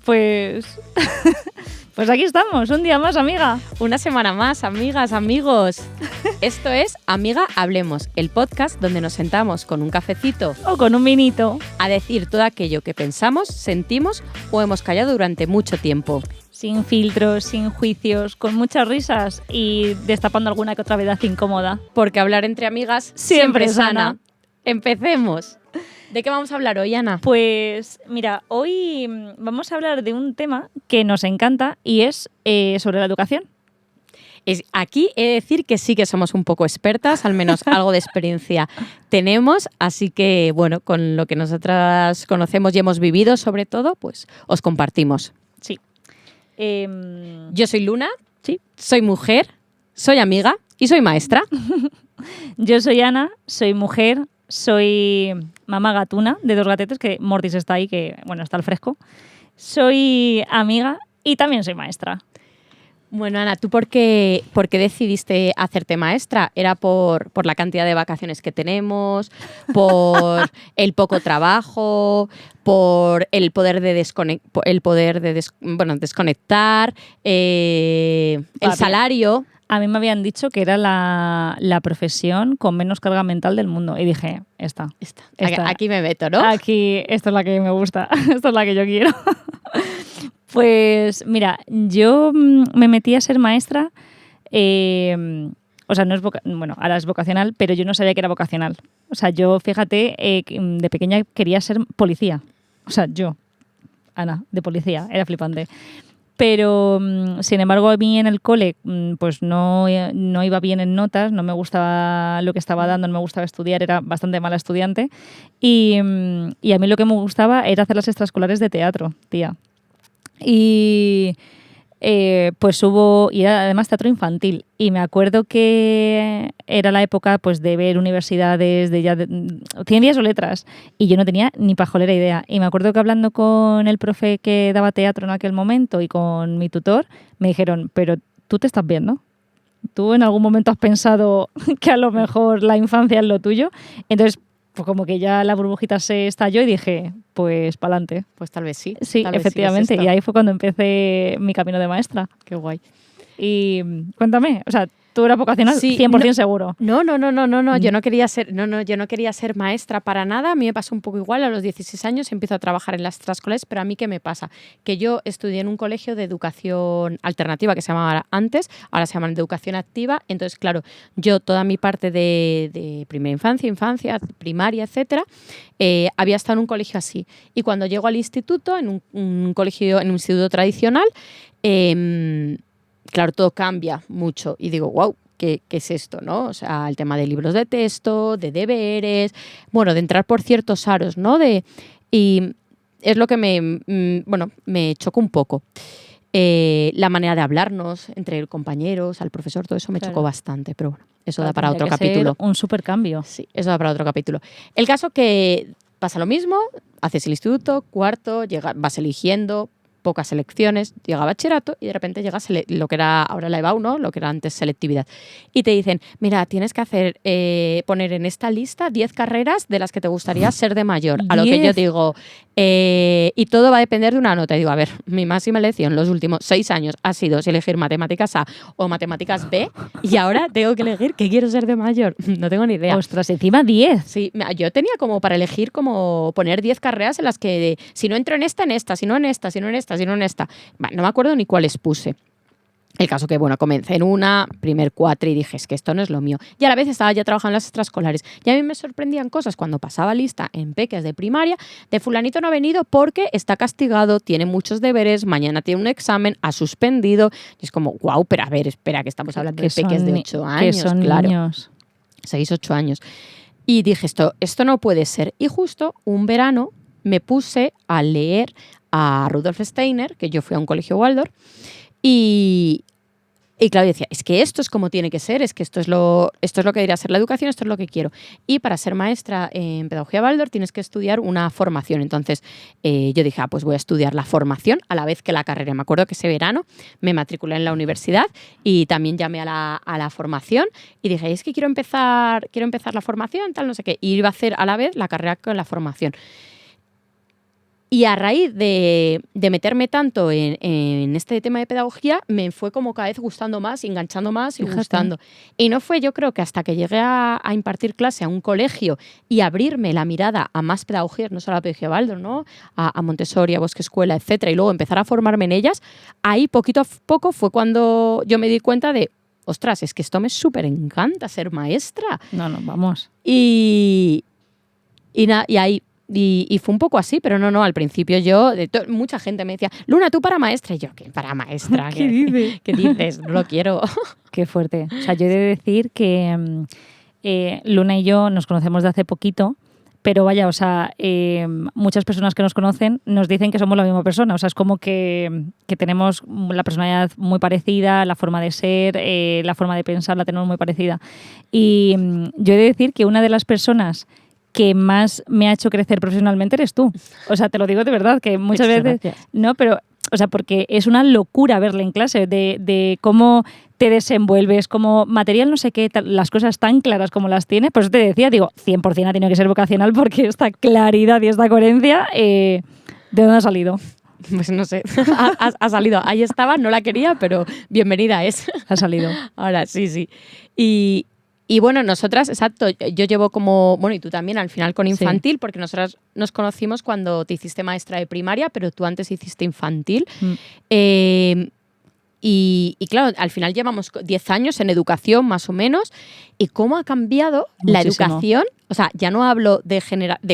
Pues... pues aquí estamos, un día más, amiga. Una semana más, amigas, amigos. Esto es Amiga Hablemos, el podcast donde nos sentamos con un cafecito O con un vinito. a decir todo aquello que pensamos, sentimos o hemos callado durante mucho tiempo. Sin filtros, sin juicios, con muchas risas y destapando alguna que otra verdad incómoda. Porque hablar entre amigas Siempre siempre es sana. sana. Empecemos. ¿De qué vamos a hablar hoy, Ana? Pues mira, hoy vamos a hablar de un tema que nos encanta y es sobre la educación. Aquí he de decir que sí que somos un poco expertas, al menos algo de experiencia tenemos, así que bueno, con lo que nosotras conocemos y hemos vivido sobre todo, pues os compartimos. Sí. Yo soy Luna, Sí. soy mujer, soy amiga y soy maestra. Yo soy Ana, soy mujer, soy mamá gatuna de 2 gatetes, que Mortis está ahí, que bueno, está al fresco. Soy amiga y también soy maestra. Bueno, Ana, ¿tú por qué decidiste hacerte maestra? ¿Era por la cantidad de vacaciones que tenemos, por el poco trabajo, por el poder de desconectar, el salario? A mí me habían dicho que era la profesión con menos carga mental del mundo y dije, esta. Aquí me meto, ¿no? Aquí, esta es la que me gusta, esta es la que yo quiero. Pues mira, yo me metí a ser maestra, o sea, no es bueno, ahora es vocacional, pero yo no sabía que era vocacional. O sea, yo, fíjate, de pequeña quería ser policía. O sea, yo, Ana, de policía, era flipante. Pero, sin embargo, a mí en el cole pues no iba bien en notas, no me gustaba lo que estaba dando, no me gustaba estudiar, era bastante mala estudiante. Y a mí lo que me gustaba era hacer las extraescolares de teatro, tía. Y pues y era además teatro infantil. Y me acuerdo que era la época pues de ver universidades de ciencias o letras. Y yo no tenía ni pajolera idea. Y me acuerdo que hablando con el profe que daba teatro en aquel momento y con mi tutor, me dijeron, pero ¿tú te estás viendo? ¿Tú en algún momento has pensado que a lo mejor la infancia es lo tuyo? Entonces, pues como que ya la burbujita se estalló y dije, pues pa'lante. Pues tal vez sí. Sí, tal vez efectivamente. Sí es esto. Y ahí fue cuando empecé mi camino de maestra. Qué guay. Y cuéntame, o sea, tú eras vocacional, Sí, 100% seguro. No, yo no quería ser maestra para nada. A mí me pasó un poco igual. A los 16 años empiezo a trabajar en las extraescolares, pero a mí ¿qué me pasa? Que yo estudié en un colegio de educación alternativa que se llamaba antes, ahora se llama de educación activa. Entonces, claro, yo toda mi parte de primera infancia, primaria, etcétera, había estado en un colegio así. Y cuando llego al instituto, en un colegio, en un instituto tradicional, claro, todo cambia mucho y digo, wow, ¿qué es esto, no? O sea, el tema de libros de texto, de deberes, bueno, de entrar por ciertos aros, ¿no? Y es lo que me chocó un poco. La manera de hablarnos entre compañeros, al profesor, todo eso me chocó bastante, pero bueno, eso da para otro capítulo. Un súper cambio. Sí, eso da para otro capítulo. El caso que pasa lo mismo, haces el instituto, cuarto, vas eligiendo, pocas elecciones, llega bachillerato y de repente llega lo que era ahora la EBAU, ¿no? Lo que era antes selectividad. Y te dicen, mira, tienes que poner en esta lista 10 carreras de las que te gustaría ser de mayor. A lo que yo digo, y todo va a depender de una nota. Y digo, a ver, mi máxima elección los últimos 6 años ha sido si elegir matemáticas A o matemáticas B y ahora tengo que elegir qué quiero ser de mayor. No tengo ni idea. Ostras, encima 10. Sí, yo tenía como para elegir como poner 10 carreras en las que si no entro en esta, si no en esta, si no en esta, si no en esta. No me acuerdo ni cuáles puse. El caso que, bueno, comencé en una, primer cuatri y dije, es que esto no es lo mío. Y a la vez estaba ya trabajando en las extraescolares. Y a mí me sorprendían cosas cuando pasaba lista en peques de primaria, de fulanito no ha venido porque está castigado, tiene muchos deberes, mañana tiene un examen, ha suspendido. Y es como, wow, pero a ver, espera, que estamos hablando de peques de 8 años. Que son claro, niños. 6, 8 años. Y dije, esto no puede ser. Y justo un verano me puse a leer a Rudolf Steiner, que yo fui a un colegio Waldorf, y claro, decía, es que esto es como tiene que ser, es que esto es lo que debería ser la educación, esto es lo que quiero. Y para ser maestra en pedagogía Waldorf tienes que estudiar una formación. Entonces yo dije, pues voy a estudiar la formación a la vez que la carrera. Me acuerdo que ese verano me matriculé en la universidad y también llamé a la formación y dije, es que quiero empezar la formación, tal, no sé qué. Y iba a hacer a la vez la carrera con la formación. Y a raíz de meterme tanto en este tema de pedagogía, me fue como cada vez gustando más, enganchando más y Fíjate. gustando. Y no fue, yo creo que hasta que llegué a impartir clase a un colegio y abrirme la mirada a más pedagogías, no solo a la pedagogía Waldorf, ¿no? A Montessori, a Bosque Escuela, etcétera, y luego empezar a formarme en ellas, ahí poquito a poco fue cuando yo me di cuenta de, ostras, es que esto me súper encanta ser maestra. No, vamos. Y ahí... Y fue un poco así, pero no, al principio yo, mucha gente me decía, Luna, tú para maestra. Y yo, ¿qué para maestra? ¿Qué dices? ¿Qué dices? No lo quiero. Qué fuerte. O sea, yo he de decir que Luna y yo nos conocemos de hace poquito, pero vaya, o sea, muchas personas que nos conocen nos dicen que somos la misma persona. O sea, es como que tenemos la personalidad muy parecida, la forma de ser, la forma de pensar la tenemos muy parecida. Y yo he de decir que una de las personas que más me ha hecho crecer profesionalmente eres tú. O sea, te lo digo de verdad, que muchas veces... Gracias. No, pero... O sea, porque es una locura verle en clase, de cómo te desenvuelves, como material no sé qué, las cosas tan claras como las tiene. Por eso te decía, digo, 100% ha tenido que ser vocacional porque esta claridad y esta coherencia, ¿de dónde ha salido? Pues no sé, ha salido. Ahí estaba, no la quería, pero bienvenida es. Ha salido. Ahora, sí. Y bueno, nosotras, exacto, yo llevo como, bueno, y tú también al final con infantil, sí. Porque nosotras nos conocimos cuando te hiciste maestra de primaria, pero tú antes hiciste infantil. Y claro, al final llevamos 10 años en educación, más o menos, y cómo ha cambiado muchísimo la educación. O sea, ya no hablo de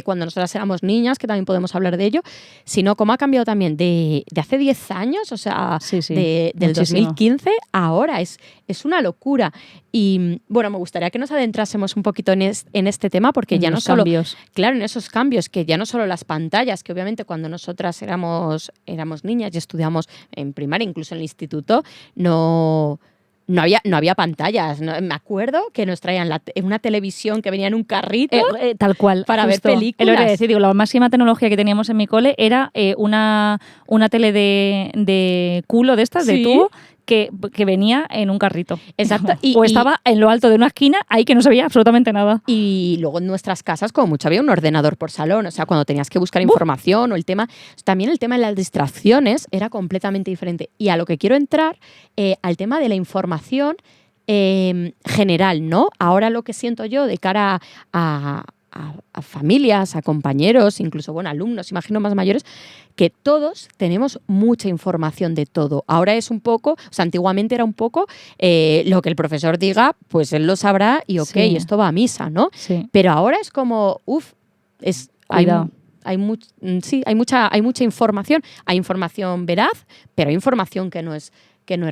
cuando nosotras éramos niñas, que también podemos hablar de ello, sino cómo ha cambiado también de hace 10 años, o sea, sí, del muchísimo. 2015 a ahora. Es una locura. Y bueno, me gustaría que nos adentrásemos un poquito en este tema, porque ya no solo... cambios. Claro, en esos cambios, que ya no solo las pantallas, que obviamente cuando nosotras éramos niñas y estudiamos en primaria, incluso en el instituto, no había pantallas. Me acuerdo que nos traían una televisión que venía en un carrito. Tal cual. Para justo ver películas. Es decir, digo, la máxima tecnología que teníamos en mi cole era una tele de culo de estas, ¿sí? De tubo, que venía en un carrito. Exacto. O estaba en lo alto de una esquina, ahí que no se veía absolutamente nada. Y luego en nuestras casas, como mucho, había un ordenador por salón. O sea, cuando tenías que buscar información o también el tema de las distracciones era completamente diferente. Y a lo que quiero entrar, al tema de la información general, ¿no? Ahora lo que siento yo de cara a familias, a compañeros, incluso, bueno, alumnos, imagino más mayores, que todos tenemos mucha información de todo. Ahora es un poco, o sea, antiguamente era un poco lo que el profesor diga, pues él lo sabrá y ok, sí. Esto va a misa, ¿no? Sí. Pero ahora es como, hay mucha información. Hay información veraz, pero hay información que no es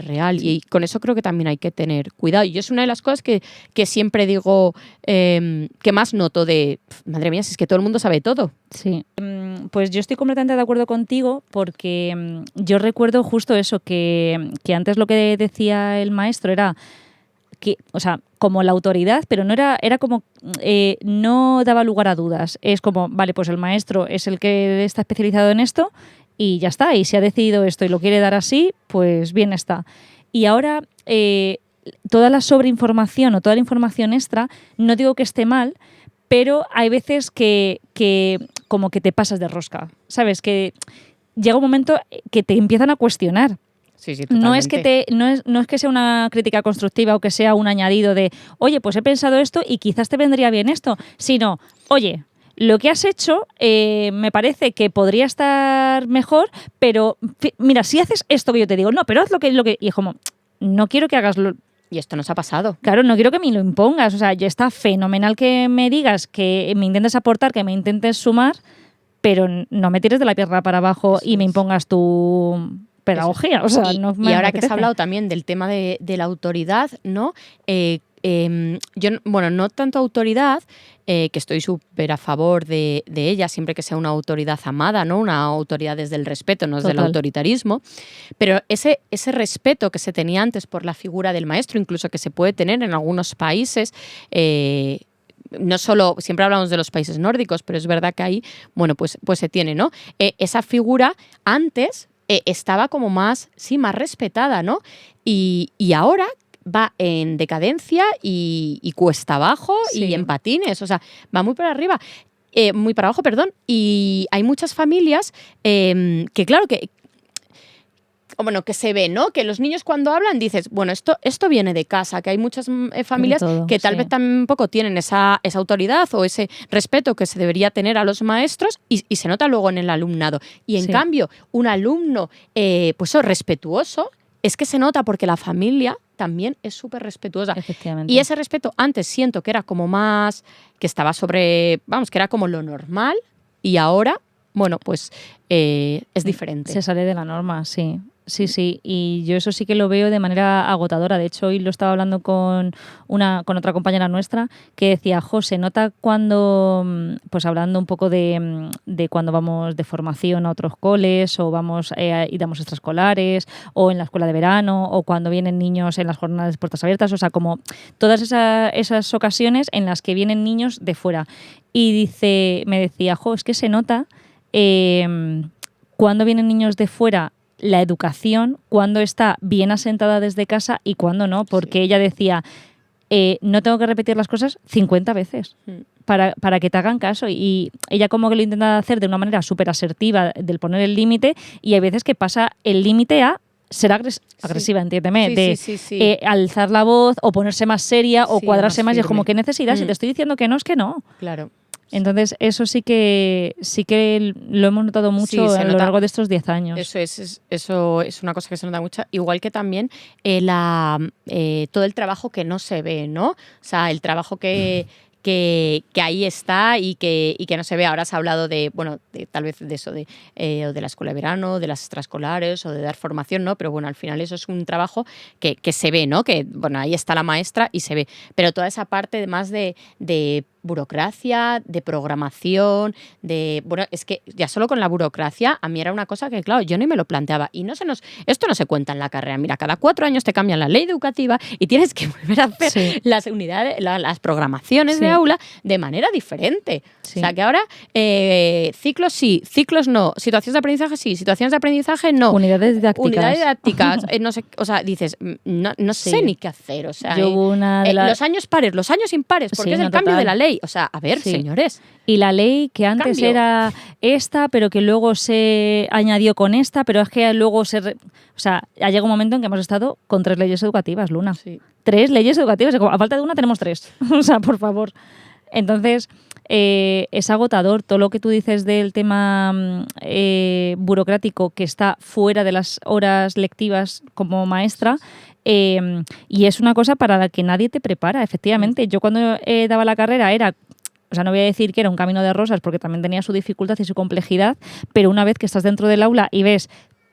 real, sí. Y con eso creo que también hay que tener cuidado. Y yo es una de las cosas que siempre digo, que más noto de, madre mía, si es que todo el mundo sabe todo. Sí, pues yo estoy completamente de acuerdo contigo, porque yo recuerdo justo eso, que antes lo que decía el maestro era que, o sea, como la autoridad, pero no era como, no daba lugar a dudas. Es como, vale, pues el maestro es el que está especializado en esto, y ya está, y si ha decidido esto y lo quiere dar así, pues bien está. Y ahora toda la sobreinformación o toda la información extra, no digo que esté mal, pero hay veces que como que te pasas de rosca, ¿sabes? Que llega un momento que te empiezan a cuestionar. Sí, totalmente. No es que sea una crítica constructiva o que sea un añadido de, oye, pues he pensado esto y quizás te vendría bien esto, sino, oye, lo que has hecho me parece que podría estar mejor, pero mira, si haces esto que yo te digo, no, pero haz lo que... Y es como, no quiero que hagas lo... Y esto nos ha pasado. Claro, no quiero que me lo impongas. O sea, ya está fenomenal que me digas, que me intentes aportar, que me intentes sumar, pero no me tires de la pierna para abajo y me impongas tu pedagogía. O sea, no me ahora apetece. Que has hablado también del tema de la autoridad, ¿no? Yo, bueno, no tanto autoridad, que estoy súper a favor de ella, siempre que sea una autoridad amada, ¿no? Una autoridad desde el respeto, no desde el autoritarismo, pero ese respeto que se tenía antes por la figura del maestro, incluso que se puede tener en algunos países, no solo, siempre hablamos de los países nórdicos, pero es verdad que ahí, bueno, pues se tiene, ¿no? Esa figura antes estaba como más respetada, ¿no? Y ahora va en decadencia y cuesta abajo, sí. Y en patines, o sea, va muy por arriba. muy para abajo, perdón, y hay muchas familias que claro que bueno, que se ve, ¿no? Que los niños cuando hablan dices, bueno, esto viene de casa, que hay muchas familias todo, que tal sí. vez tampoco tienen esa autoridad o ese respeto que se debería tener a los maestros y se nota luego en el alumnado. Y en Sí. cambio, un alumno pues respetuoso, es que se nota porque la familia también es súper respetuosa. Efectivamente. Y ese respeto antes siento que era como más, que estaba sobre, vamos, que era como lo normal y ahora, bueno, pues es diferente. Se sale de la norma, sí. Sí, sí, y yo eso sí que lo veo de manera agotadora. De hecho, hoy lo estaba hablando con otra compañera nuestra que decía, se nota cuando, pues hablando un poco de cuando vamos de formación a otros coles o vamos y damos extraescolares o en la escuela de verano o cuando vienen niños en las jornadas de puertas abiertas, o sea, como todas esas ocasiones en las que vienen niños de fuera. Y me decía, es que se nota cuando vienen niños de fuera la educación, cuando está bien asentada desde casa y cuando no, porque Sí. ella decía, no tengo que repetir las cosas 50 veces para que te hagan caso. Y ella como que lo intenta hacer de una manera súper asertiva, del poner el límite, y hay veces que pasa el límite a ser agresiva, Sí. entiéndeme, Sí, de sí, sí, sí. alzar la voz o ponerse más seria o Sí, cuadrarse más y es como, firme. ¿qué necesidad? Si te estoy diciendo que no, es que no. Claro. Entonces, eso sí que lo hemos notado mucho Sí, se a lo nota. largo de estos 10 años. Eso es una cosa que se nota mucho. Igual que también todo el trabajo que no se ve, ¿no? O sea, el trabajo que ahí está y que no se ve. Ahora se ha hablado tal vez de eso, o de la escuela de verano, de las extraescolares o de dar formación, ¿no? Pero bueno, al final eso es un trabajo que se ve, ¿no? Que, bueno, ahí está la maestra y se ve. Pero toda esa parte más de burocracia, de programación, bueno, es que ya solo con la burocracia a mí era una cosa que, claro, yo ni me lo planteaba. Y esto no se cuenta en la carrera. Mira, cada 4 años te cambian la ley educativa y tienes que volver a hacer las unidades, las programaciones de aula de manera diferente. Sí. O sea, que ahora ciclos sí, ciclos no, situaciones de aprendizaje sí, situaciones de aprendizaje no. Unidades didácticas. Unidades didácticas, no sé, o sea, dices, no sé ni qué hacer. O sea, los años pares, los años impares, porque es el cambio de la ley. O sea, a ver, señores. Y la ley que antes era esta, pero que luego se añadió con esta, pero es que luego o sea, ya llega un momento en que hemos estado con 3 leyes educativas, Luna. Sí. 3 leyes educativas. A falta de una tenemos 3. O sea, por favor. Entonces, es agotador todo lo que tú dices del tema burocrático que está fuera de las horas lectivas como maestra. Y es una cosa para la que nadie te prepara, efectivamente. Yo cuando daba la carrera o sea, no voy a decir que era un camino de rosas porque también tenía su dificultad y su complejidad, pero una vez que estás dentro del aula y ves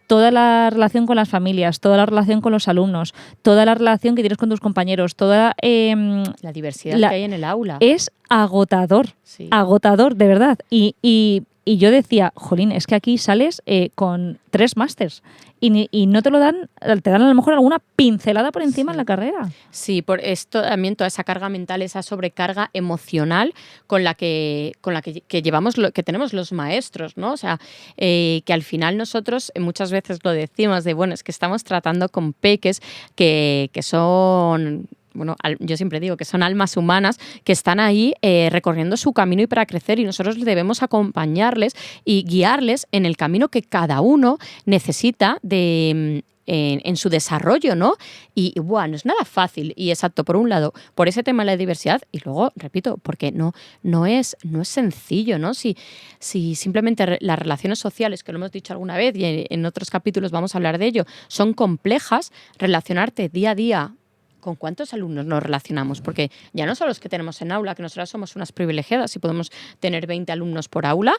toda la relación con las familias, toda la relación con los alumnos, toda la relación que tienes con tus compañeros, toda la diversidad que hay en el aula. Es agotador, agotador, de verdad. Y yo decía, jolín, es que aquí sales con 3 másters y no te lo dan, te dan a lo mejor alguna pincelada por encima en la carrera. Sí, por esto también toda esa carga mental, esa sobrecarga emocional con la que llevamos, que tenemos los maestros, ¿no? O sea, que al final nosotros muchas veces lo decimos de, bueno, es que estamos tratando con peques que son... Bueno, yo siempre digo que son almas humanas que están ahí recorriendo su camino y para crecer y nosotros debemos acompañarles y guiarles en el camino que cada uno necesita en su desarrollo, ¿no? Y bueno, no es nada fácil. Y exacto, por un lado, por ese tema de la diversidad y luego, repito, porque no es sencillo, ¿no? Si simplemente las relaciones sociales, que lo hemos dicho alguna vez y en otros capítulos vamos a hablar de ello, son complejas, relacionarte día a día. ¿Con cuántos alumnos nos relacionamos? Porque ya no son los que tenemos en aula, que nosotras somos unas privilegiadas y podemos tener 20 alumnos por aula,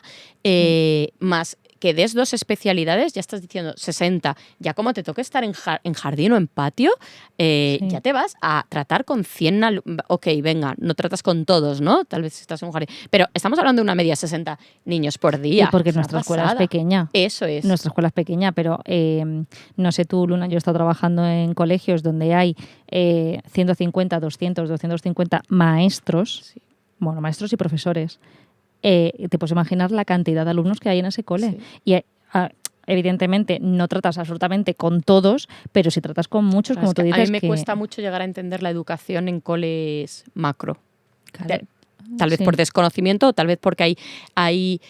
más que des 2 especialidades, ya estás diciendo 60. Ya como te toque estar en jardín o en patio, ya te vas a tratar con 100 alumnos. Ok, venga, no tratas con todos, ¿no? Tal vez estás en un jardín. Pero estamos hablando de una media 60 niños por día. Y porque nuestra escuela es pequeña. Eso es. Nuestra escuela es pequeña, pero no sé tú, Luna, yo he estado trabajando en colegios donde hay 150, 200, 250 maestros, bueno, maestros y profesores. Te puedes imaginar la cantidad de alumnos que hay en ese cole. Y evidentemente no tratas absolutamente con todos, pero si tratas con muchos, como tú dices. A mí me cuesta mucho llegar a entender la educación en coles macro. Claro. tal vez Sí. por desconocimiento o tal vez porque hay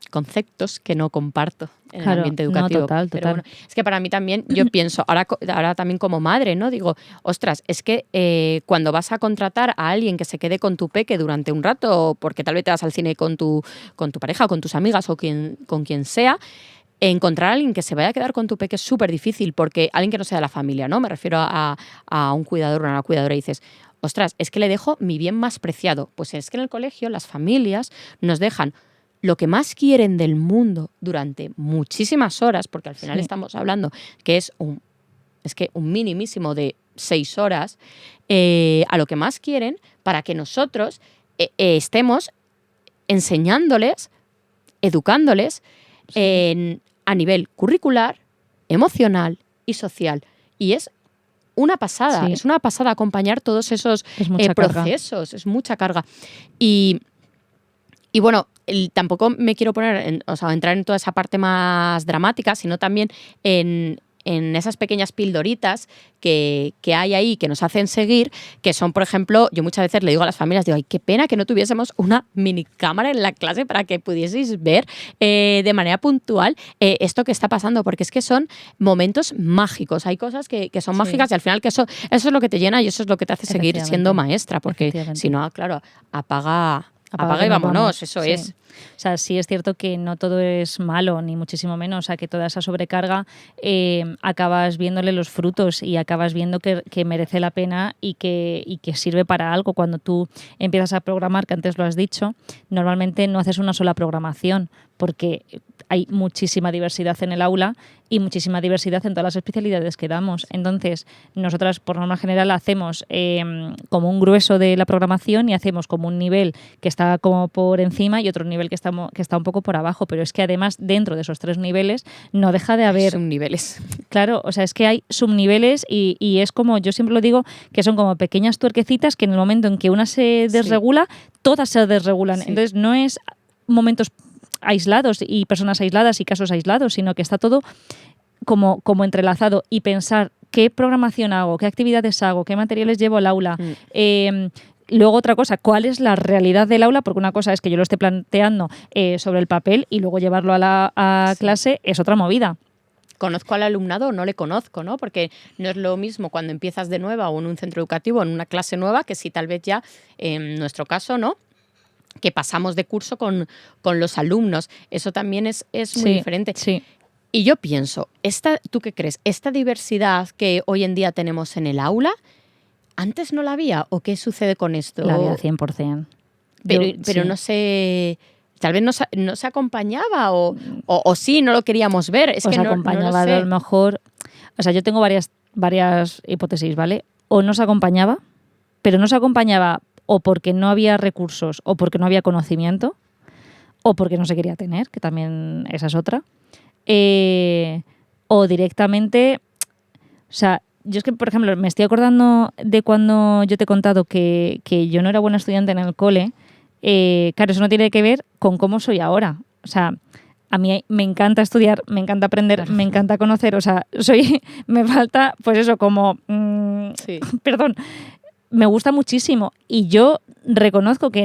conceptos que no comparto en el Claro, ambiente no, educativo. total. Pero bueno, es que para mí también, yo pienso, ahora también como madre, ¿no? Digo, ostras, es que cuando vas a contratar a alguien que se quede con tu peque durante un rato, porque tal vez te vas al cine con tu pareja, o con tus amigas o con quien sea, encontrar a alguien que se vaya a quedar con tu peque es súper difícil, porque alguien que no sea de la familia, ¿no? Me refiero a un cuidador o una cuidadora y dices, ostras, es que le dejo mi bien más preciado. Pues es que en el colegio las familias nos dejan lo que más quieren del mundo durante muchísimas horas, porque al final Sí. estamos hablando que es un minimísimo de 6 horas, a lo que más quieren para que nosotros estemos enseñándoles, educándoles a nivel curricular, emocional y social. Y es una pasada, Sí. es una pasada acompañar todos esos Es mucha carga. procesos, es mucha carga. Y bueno, tampoco me quiero poner, entrar en toda esa parte más dramática, sino también en esas pequeñas pildoritas que hay ahí que nos hacen seguir, que son, por ejemplo, yo muchas veces le digo a las familias, digo, ay, qué pena que no tuviésemos una mini cámara en la clase para que pudieseis ver de manera puntual esto que está pasando, porque es que son momentos mágicos, hay cosas que son mágicas y al final que eso es lo que te llena y eso es lo que te hace seguir siendo maestra, porque si no, claro, apaga y vámonos, eso sí. es. O sea, sí es cierto que no todo es malo, ni muchísimo menos. O sea, que toda esa sobrecarga acabas viéndole los frutos y acabas viendo que merece la pena y que sirve para algo. Cuando tú empiezas a programar, que antes lo has dicho, normalmente no haces una sola programación, porque hay muchísima diversidad en el aula y muchísima diversidad en todas las especialidades que damos. Entonces, nosotras, por norma general, hacemos como un grueso de la programación y hacemos como un nivel que está como por encima y otro nivel que está un poco por abajo. Pero es que además, dentro de esos 3 niveles, no deja de haber... subniveles. Claro, o sea, es que hay subniveles y es como, yo siempre lo digo, que son como pequeñas tuerquecitas que en el momento en que una se desregula, todas se desregulan. Sí. Entonces, no es momentos aislados y personas aisladas y casos aislados, sino que está todo como entrelazado. Y pensar qué programación hago, qué actividades hago, qué materiales llevo al aula. Luego otra cosa, ¿cuál es la realidad del aula? Porque una cosa es que yo lo esté planteando sobre el papel y luego llevarlo a clase es otra movida. ¿Conozco al alumnado o no le conozco? ¿No? Porque no es lo mismo cuando empiezas de nueva o en un centro educativo, en una clase nueva, que si tal vez ya, en nuestro caso, ¿no?, que pasamos de curso con los alumnos. Eso también es muy diferente. Sí. Y yo pienso, ¿tú qué crees? ¿Esta diversidad que hoy en día tenemos en el aula, antes no la había? ¿O qué sucede con esto? La había 100%. Pero no sé... Tal vez no se acompañaba o sí, no lo queríamos ver. Es que acompañaba no lo sé. A lo mejor... O sea, yo tengo varias hipótesis, ¿vale? O no se acompañaba, pero no se acompañaba o porque no había recursos o porque no había conocimiento o porque no se quería tener, que también esa es otra. O directamente... O sea, yo es que, por ejemplo, me estoy acordando de cuando yo te he contado que yo no era buena estudiante en el cole. Claro, eso no tiene que ver con cómo soy ahora. O sea, a mí me encanta estudiar, me encanta aprender, claro, me encanta conocer. O sea, me falta, pues eso, como... sí. Perdón, me gusta muchísimo. Y yo reconozco que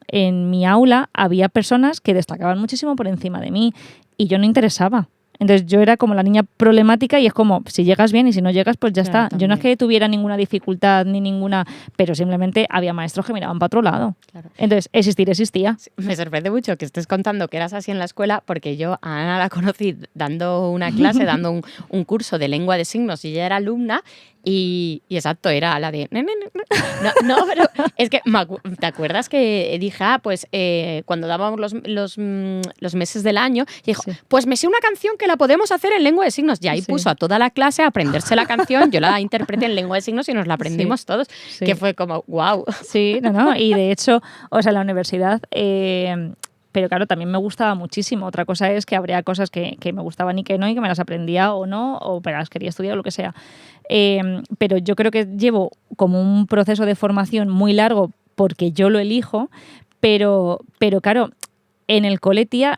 en mi aula había personas que destacaban muchísimo por encima de mí y yo no interesaba. Entonces yo era como la niña problemática y es como, si llegas bien y si no llegas, pues ya claro, está. También. Yo no es que tuviera ninguna dificultad ni ninguna, pero simplemente había maestros que miraban para otro lado. Claro. Entonces, existía. Sí, me sorprende mucho que estés contando que eras así en la escuela, porque yo a Ana la conocí dando una clase, dando un curso de lengua de signos y ella era alumna y exacto, era la de... No, pero es que ¿te acuerdas que dije, pues cuando dábamos los meses del año, y dijo, sí, pues me sé una canción que la podemos hacer en lengua de signos. Y ahí sí, puso a toda la clase a aprenderse la canción, yo la interpreté en lengua de signos y nos la aprendimos sí, todos, sí, que fue como, wow. Sí, no, y de hecho, o sea, en la universidad... pero claro, también me gustaba muchísimo. Otra cosa es que habría cosas que me gustaban y que no, y que me las aprendía o no, o pero las quería estudiar o lo que sea. Pero yo creo que llevo como un proceso de formación muy largo porque yo lo elijo, pero claro, en el cole, tía,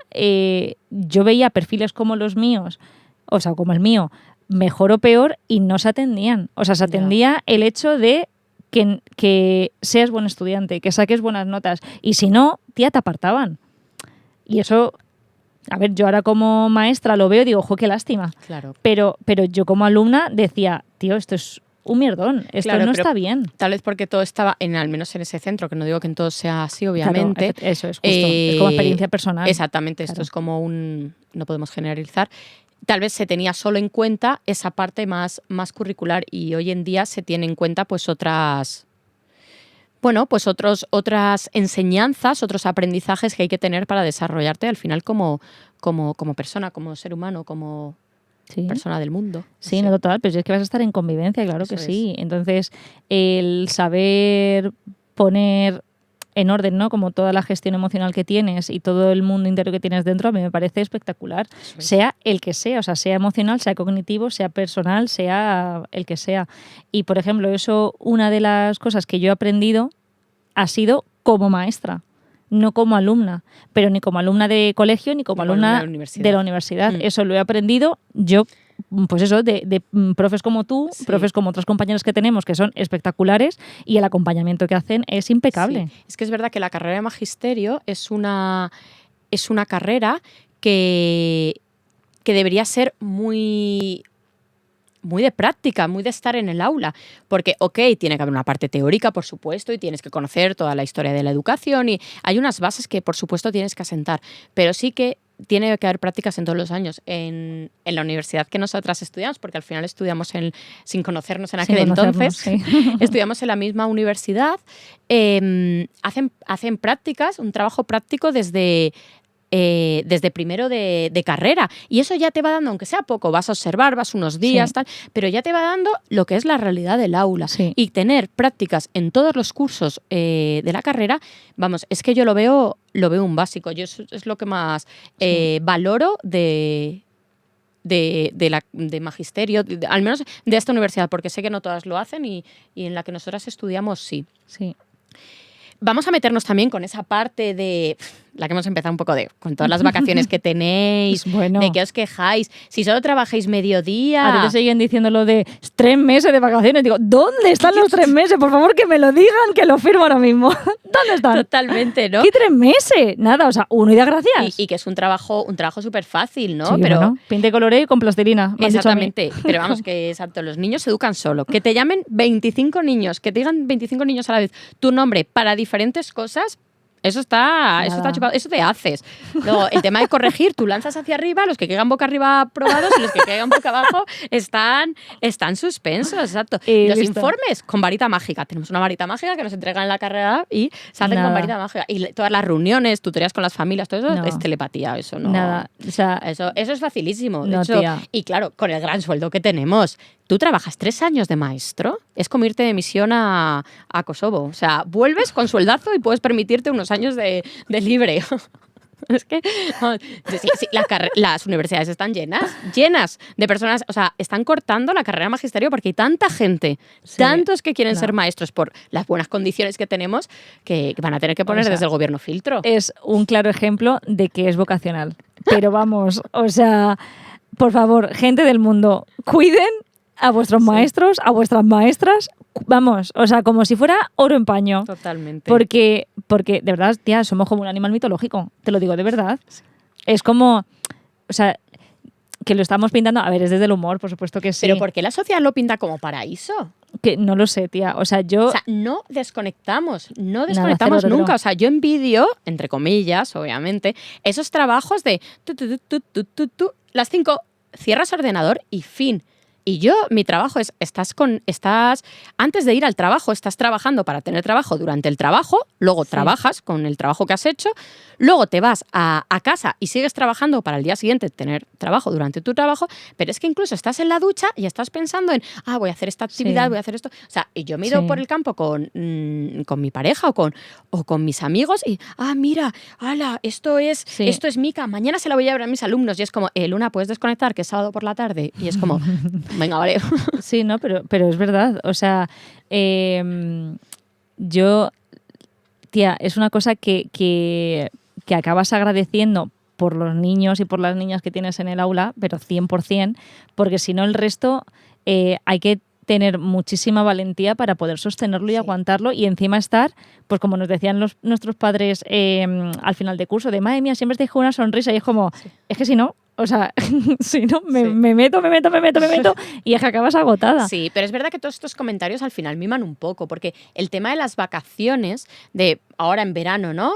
yo veía perfiles como los míos, o sea, como el mío, mejor o peor, y no se atendían. O sea, se atendía el hecho de que seas buen estudiante, que saques buenas notas. Y si no, tía, te apartaban. Y eso, a ver, yo ahora como maestra lo veo y digo, qué lástima. Claro. Pero yo como alumna decía, tío, esto es un mierdón, esto Claro, no pero está bien. Tal vez porque todo estaba, al menos en ese centro, que no digo que en todo sea así, obviamente. Claro, eso es justo. Es como experiencia personal. Exactamente, esto es como no podemos generalizar. Tal vez se tenía solo en cuenta esa parte más curricular y hoy en día se tiene en cuenta pues otras enseñanzas, otros aprendizajes que hay que tener para desarrollarte al final como persona, como ser humano, como persona del mundo. Sí, no, total, pero es que vas a estar en convivencia, claro Eso que sí. Entonces, el saber poner en orden, ¿no? Como toda la gestión emocional que tienes y todo el mundo interior que tienes dentro, a mí me parece espectacular. Sea el que sea, o sea, sea emocional, sea cognitivo, sea personal, sea el que sea. Y, por ejemplo, eso, una de las cosas que yo he aprendido ha sido como maestra, no como alumna, pero ni como alumna de colegio ni como alumna de la universidad. Eso lo he aprendido yo, pues eso, de profes como tú, Sí. profes como otros compañeros que tenemos que son espectaculares y el acompañamiento que hacen es impecable. Sí. Es que es verdad que la carrera de magisterio es una carrera que debería ser muy de práctica, muy de estar en el aula, porque, tiene que haber una parte teórica, por supuesto, y tienes que conocer toda la historia de la educación y hay unas bases que, por supuesto, tienes que asentar, pero sí que tiene que haber prácticas en todos los años. En la universidad que nosotras estudiamos, porque al final estudiamos sin conocernos en aquel entonces, sí. estudiamos en la misma universidad, hacen prácticas, un trabajo práctico desde primero de carrera. Y eso ya te va dando, aunque sea poco, vas a observar, vas unos días, tal, pero ya te va dando lo que es la realidad del aula. Sí. Y tener prácticas en todos los cursos de la carrera, vamos, es que yo lo veo un básico. Yo es lo que más valoro de magisterio, al menos de esta universidad, porque sé que no todas lo hacen y en la que nosotras estudiamos sí. Sí. Vamos a meternos también con esa parte de la que hemos empezado un poco con todas las vacaciones que tenéis, bueno. de que os quejáis, si solo trabajáis mediodía. A ti te siguen diciendo lo de 3 meses de vacaciones. Digo, ¿dónde están los 3 meses? Por favor, que me lo digan, que lo firmo ahora mismo. ¿Dónde están? Totalmente, ¿no? ¿Qué 3 meses? Nada, o sea, 1 y da gracias. Y que es un trabajo súper fácil, ¿no? Sí, pero bueno, pinte coloré con plastilina. Exactamente, pero vamos, que exacto, los niños se educan solo. Que te llamen 25 niños, que te digan 25 niños a la vez tu nombre para diferentes cosas, eso está chupado, eso te haces. Luego, el tema de corregir, tú lanzas hacia arriba, los que caigan boca arriba aprobados y los que caigan boca abajo están suspensos, exacto. Los informes con varita mágica. Tenemos una varita mágica que nos entregan en la carrera y se hacen con varita mágica. Y todas las reuniones, tutorías con las familias, todo eso es telepatía, eso no. Nada, o sea, eso es facilísimo. No, de hecho, tía. y claro, con el gran sueldo que tenemos, tú trabajas 3 años de maestro, es como irte de misión a Kosovo. O sea, vuelves con sueldazo y puedes permitirte unos años de libre. Es que sí, las universidades están llenas de personas, o sea, están cortando la carrera de magisterio porque hay tanta gente, tantos que quieren ser maestros por las buenas condiciones que tenemos, que van a tener que poner desde el gobierno filtro. Es un claro ejemplo de que es vocacional. Pero vamos, o sea, por favor, gente del mundo, cuiden a vuestros maestros, a vuestras maestras, vamos, o sea, como si fuera oro en paño. Totalmente. Porque de verdad, tía, somos como un animal mitológico, te lo digo de verdad. Sí. Es como, o sea, que lo estamos pintando, a ver, es desde el humor, por supuesto que sí. ¿Pero por qué la sociedad lo pinta como paraíso? Que no lo sé, tía, o sea, no desconectamos nunca. O sea, yo envidio, entre comillas, obviamente, esos trabajos de las 5, cierras ordenador y fin. Y mi trabajo estás antes de ir al trabajo, estás trabajando para tener trabajo durante el trabajo, luego trabajas con el trabajo que has hecho, luego te vas a casa y sigues trabajando para el día siguiente tener trabajo durante tu trabajo, pero es que incluso estás en la ducha y estás pensando en, voy a hacer esta actividad, voy a hacer esto. O sea, y yo me he ido por el campo con mi pareja o con mis amigos y, mira, ala, esto es mica, mañana se la voy a llevar a mis alumnos y es como, Luna, ¿puedes desconectar? Que es sábado por la tarde. Y es como... Venga, vale. Sí, no, pero es verdad. O sea, yo, tía, es una cosa que acabas agradeciendo por los niños y por las niñas que tienes en el aula, pero 100%, porque si no el resto hay que tener muchísima valentía para poder sostenerlo y aguantarlo y encima estar, pues como nos decían nuestros padres al final de curso, de madre mía, siempre te dejo una sonrisa y es como, es que si no, o sea, si no, me meto y es que acabas agotada. Sí, pero es verdad que todos estos comentarios al final miman un poco, porque el tema de las vacaciones, de ahora en verano, ¿no?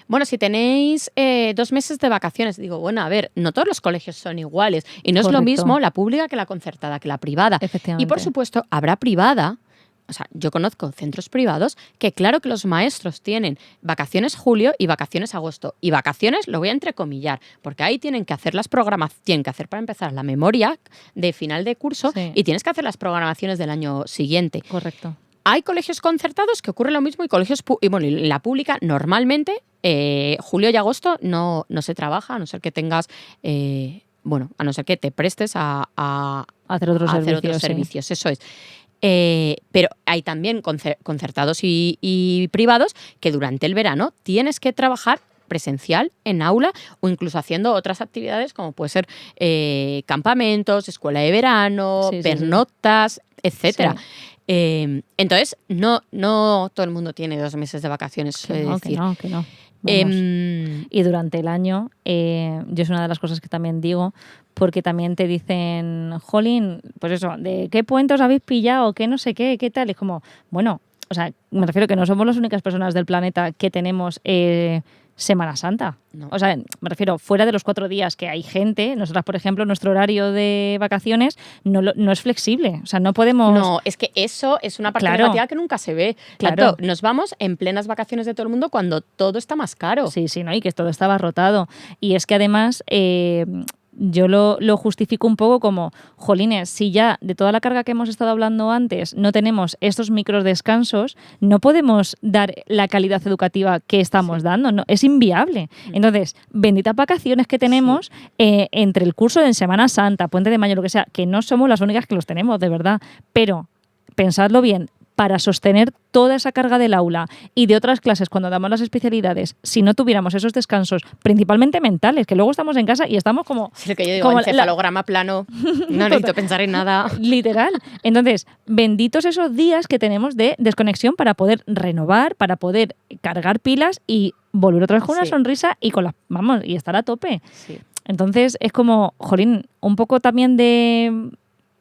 Bueno, si tenéis 2 meses de vacaciones, digo, bueno, a ver, no todos los colegios son iguales y no es lo mismo la pública que la concertada, que la privada. Efectivamente. Y por supuesto, habrá privada. O sea, yo conozco centros privados que claro que los maestros tienen vacaciones julio y vacaciones agosto. Y vacaciones lo voy a entrecomillar, porque ahí tienen que hacer las programaciones, tienen que hacer para empezar la memoria de final de curso y tienes que hacer las programaciones del año siguiente. Correcto. Hay colegios concertados que ocurre lo mismo y colegios y la pública normalmente julio y agosto no se trabaja, a no ser que tengas... a no ser que te prestes a hacer otros servicios. Eso es. Pero hay también concertados y privados que durante el verano tienes que trabajar presencial en aula o incluso haciendo otras actividades como puede ser campamentos, escuela de verano, pernoctas, etcétera. Entonces, no todo el mundo tiene 2 meses de vacaciones. Que no. Y durante el año, yo es una de las cosas que también digo, porque también te dicen, jolín, pues eso, de qué puente os habéis pillado, qué no sé qué tal. Es como, bueno, o sea, me refiero que no somos las únicas personas del planeta que tenemos Semana Santa. No. O sea, me refiero, fuera de los 4 días que hay gente, nosotras, por ejemplo, nuestro horario de vacaciones no es flexible. O sea, no podemos... No, es que eso es una parte negativa que nunca se ve. Claro. Nos vamos en plenas vacaciones de todo el mundo cuando todo está más caro. Sí, ¿no? Y que todo estaba rotado. Y es que además... yo lo justifico un poco como, jolines, si ya de toda la carga que hemos estado hablando antes no tenemos estos micros descansos, no podemos dar la calidad educativa que estamos dando, no, es inviable. Entonces, benditas vacaciones que tenemos entre el curso de Semana Santa, Puente de Mayo, lo que sea, que no somos las únicas que los tenemos, de verdad, pero pensadlo bien, para sostener toda esa carga del aula y de otras clases cuando damos las especialidades, si no tuviéramos esos descansos, principalmente mentales, que luego estamos en casa y estamos como... Sí, lo que yo digo, encefalograma plano, no necesito pensar en nada. Literal. Entonces, benditos esos días que tenemos de desconexión para poder renovar, para poder cargar pilas y volver otra vez con una sonrisa y con y estar a tope. Sí. Entonces, es como, jolín, un poco también de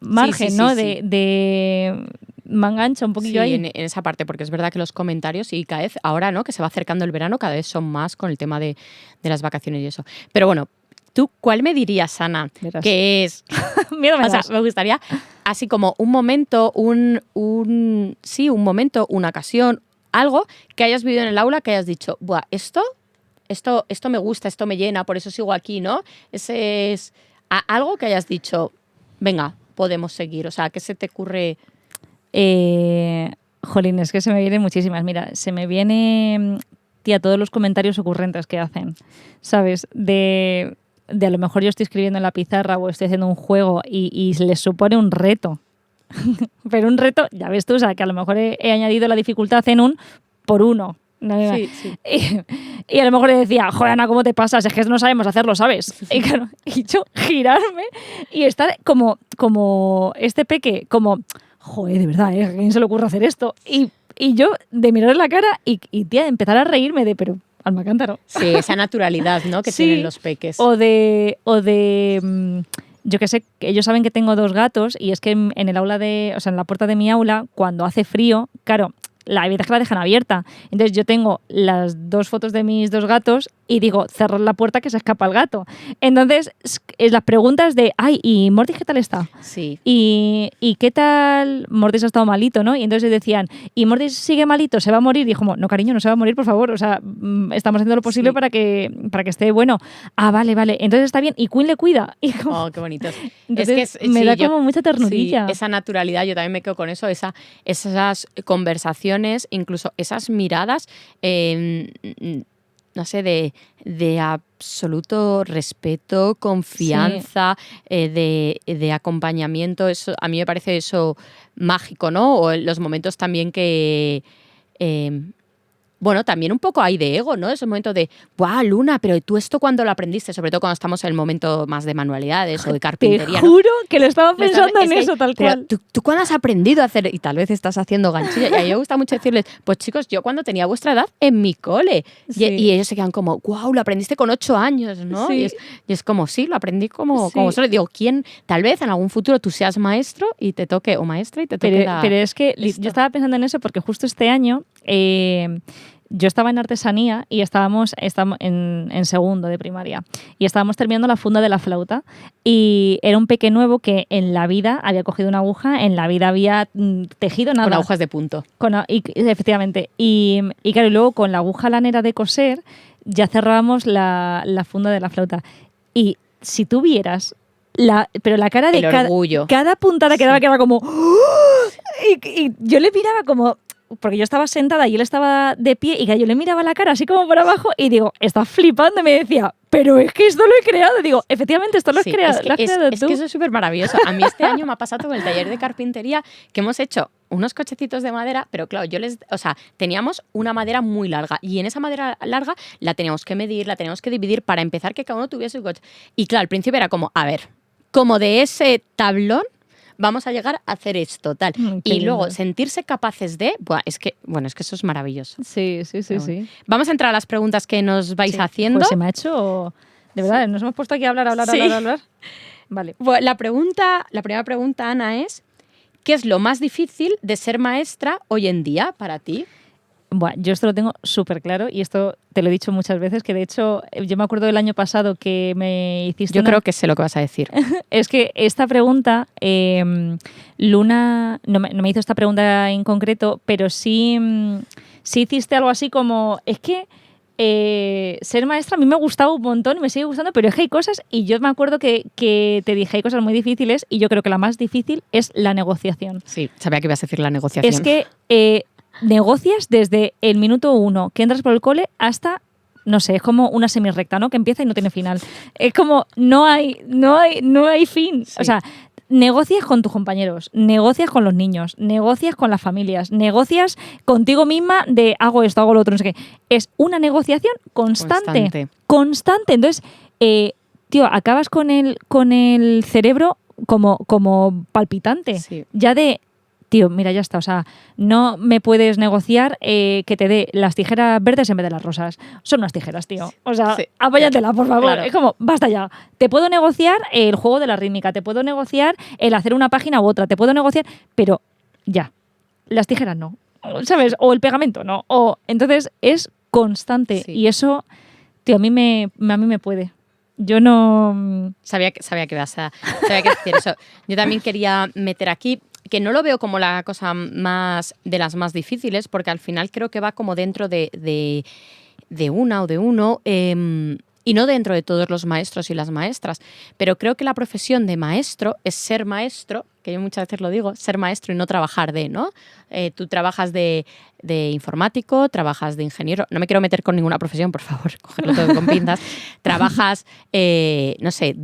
margen, ¿no? De mangancha un poquillo ahí. En esa parte, porque es verdad que los comentarios y cada vez, ahora, ¿no? Que se va acercando el verano, cada vez son más con el tema de las vacaciones y eso. Pero bueno, ¿tú cuál me dirías, Ana? Verás. Que es... Miedo me o sea, das. me gustaría así como un momento, un momento, una ocasión, algo que hayas vivido en el aula que hayas dicho, buah, esto me gusta, esto me llena, por eso sigo aquí, ¿no? Ese es algo que hayas dicho, venga, podemos seguir. O sea, ¿qué se te ocurre? Jolín, es que se me vienen muchísimas. Mira, se me viene, tía, todos los comentarios ocurrentes que hacen, ¿sabes? De a lo mejor yo estoy escribiendo en la pizarra o estoy haciendo un juego y les supone un reto. Pero un reto, ya ves tú, o sea, que a lo mejor he añadido la dificultad en 1 por 1. Sí. Y a lo mejor le decía, joder, Ana, ¿cómo te pasas? Es que no sabemos hacerlo, ¿sabes? Y claro, y yo girarme y estar como este peque, como, joder, de verdad, ¿a quién se le ocurre hacer esto? Y yo de mirarle la cara y tía, de empezar a reírme de, pero alma cántaro. Sí, esa naturalidad, ¿no? Que tienen los peques. O de yo que sé, ellos saben que tengo 2 gatos y es que en el aula en la puerta de mi aula, cuando hace frío, claro, hay veces que la dejan abierta. Entonces yo tengo las 2 fotos de mis 2 gatos y digo, cerrar la puerta que se escapa el gato. Entonces, las preguntas de, ay, ¿y Mortis qué tal está? Sí. ¿Y qué tal? Mortis ha estado malito, ¿no? Y entonces decían, ¿y Mortis sigue malito? ¿Se va a morir? Y dijo, no, cariño, no se va a morir, por favor. O sea, estamos haciendo lo posible para que esté bueno. Ah, vale. Entonces está bien. ¿Y Queen le cuida? Y como, qué bonito. Entonces, me da como mucha ternurilla. Sí, esa naturalidad, yo también me quedo con eso, esas conversaciones, incluso esas miradas, no sé, de absoluto respeto, confianza, de acompañamiento. Eso, a mí me parece eso mágico, ¿no? O los momentos también que bueno, también un poco hay de ego, ¿no? Es el momento de, ¡guau, Luna! Pero ¿tú esto cuándo lo aprendiste? Sobre todo cuando estamos en el momento más de manualidades o de carpintería. Te juro ¿no? que lo estaba pensando en eso, tal cual. ¿Tú cuándo has aprendido a hacer? Y tal vez estás haciendo ganchillo. Y a mí me gusta mucho decirles, pues chicos, yo cuando tenía vuestra edad en mi cole. Sí. Y ellos se quedan como, ¡guau! Lo aprendiste con 8 años, ¿no? Sí. Y es como, sí, lo aprendí como Sí. solo. Digo, ¿quién? Tal vez en algún futuro tú seas maestro y te toque, o maestra y te toque Pero es que yo estaba pensando en eso porque justo este año yo estaba en artesanía y estábamos en segundo de primaria y estábamos terminando la funda de la flauta y era un peque nuevo que en la vida había cogido una aguja, en la vida había tejido nada. Con agujas de punto. Efectivamente. Y claro, y luego con la aguja lanera de coser ya cerrábamos la funda de la flauta. Y si tú vieras pero la cara de cada puntada que daba, que era como... Y yo le miraba como... Porque yo estaba sentada y él estaba de pie y yo le miraba la cara así como por abajo y digo, está flipando. Y me decía, pero es que esto lo he creado. Digo, efectivamente, esto lo has creado, es que eso es súper maravilloso. A mí este año me ha pasado con el taller de carpintería que hemos hecho unos cochecitos de madera, pero claro, teníamos una madera muy larga y en esa madera larga la teníamos que medir, la teníamos que dividir para empezar que cada uno tuviese su coche. Y claro, al principio era como, a ver, como de ese tablón vamos a llegar a hacer esto, tal. Y luego sentirse capaces de... es que eso es maravilloso. Sí. Vamos a entrar a las preguntas que nos vais haciendo. Pues se me ha hecho... De verdad, nos hemos puesto aquí a hablar. Vale. Bueno, la primera pregunta, Ana, es ¿qué es lo más difícil de ser maestra hoy en día para ti? Bueno, yo esto lo tengo súper claro y esto te lo he dicho muchas veces, que de hecho yo me acuerdo del año pasado que me hiciste Yo creo que sé lo que vas a decir. Es que esta pregunta, Luna no me hizo esta pregunta en concreto, pero sí hiciste algo así como, es que ser maestra a mí me ha gustado un montón y me sigue gustando, pero es que hay cosas, y yo me acuerdo que te dije, hay cosas muy difíciles y yo creo que la más difícil es la negociación. Sí, sabía que ibas a decir la negociación. Es que... negocias desde el minuto 1 que entras por el cole hasta, no sé, es como una semirrecta, ¿no? Que empieza y no tiene final. Es como, no hay fin. Sí. O sea, negocias con tus compañeros, negocias con los niños, negocias con las familias, negocias contigo misma de hago esto, hago lo otro, no sé qué. Es una negociación constante. Entonces, tío, acabas con el cerebro como palpitante. Sí. Ya de... Tío, mira, ya está. O sea, no me puedes negociar que te dé las tijeras verdes en vez de las rosas. Son unas tijeras, tío. O sea, sí, apóyatela, por favor. Claro. Es como, basta ya. Te puedo negociar el juego de la rítmica, te puedo negociar el hacer una página u otra, te puedo negociar, pero ya. Las tijeras no. ¿Sabes? O el pegamento no. Entonces, es constante. Sí. Y eso, tío, a mí me puede. Yo no... Sabía que ibas a decir eso. Yo también quería meter aquí... que no lo veo como la cosa más de las más difíciles, porque al final creo que va como dentro de una o de uno, y no dentro de todos los maestros y las maestras. Pero creo que la profesión de maestro es ser maestro, que yo muchas veces lo digo, ser maestro y no trabajar ¿no? Tú trabajas de informático, trabajas de ingeniero, no me quiero meter con ninguna profesión, por favor, cogerlo todo con pinzas. Trabajas, no sé,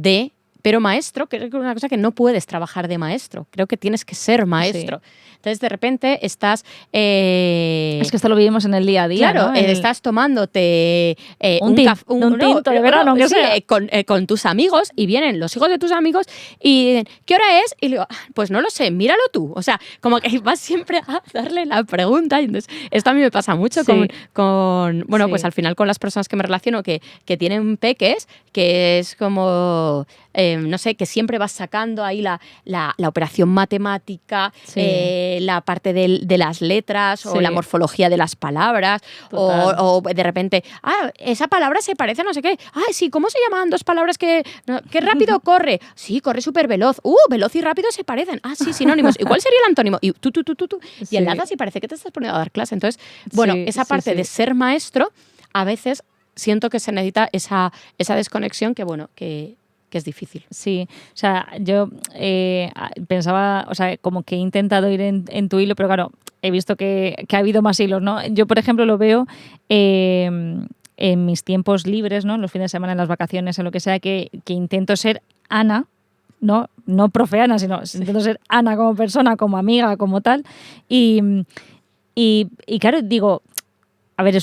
pero maestro, creo que es una cosa que no puedes trabajar de maestro. Creo que tienes que ser maestro. Sí. Entonces, de repente, estás... es que esto lo vivimos en el día a día, claro, ¿no? estás tomándote un tinto de verano, aunque sea. Con tus amigos, y vienen los hijos de tus amigos y dicen, ¿qué hora es? Y le digo, pues no lo sé, míralo tú. O sea, como que vas siempre a darle la pregunta. Y entonces, esto a mí me pasa mucho con pues al final con las personas que me relaciono que tienen peques, que es como... no sé, que siempre vas sacando ahí la operación matemática, la parte de las letras o la morfología de las palabras o de repente, esa palabra se parece a no sé qué. Sí, ¿cómo se llaman dos palabras que rápido corre? Sí, corre súper veloz. Veloz y rápido se parecen. Sí, sinónimos. ¿Y cuál sería el antónimo? Y tú. Y enlazas y parece que te estás poniendo a dar clase. Entonces, esa parte de ser maestro, a veces siento que se necesita esa desconexión que es difícil. Sí, o sea, yo pensaba, o sea, como que he intentado ir en tu hilo, pero claro, he visto que ha habido más hilos, ¿no? Yo, por ejemplo, lo veo en mis tiempos libres, ¿no? En los fines de semana, en las vacaciones, en lo que sea, que intento ser Ana, ¿no? No profe Ana, sino intento ser Ana como persona, como amiga, como tal. Y claro, digo... a ver,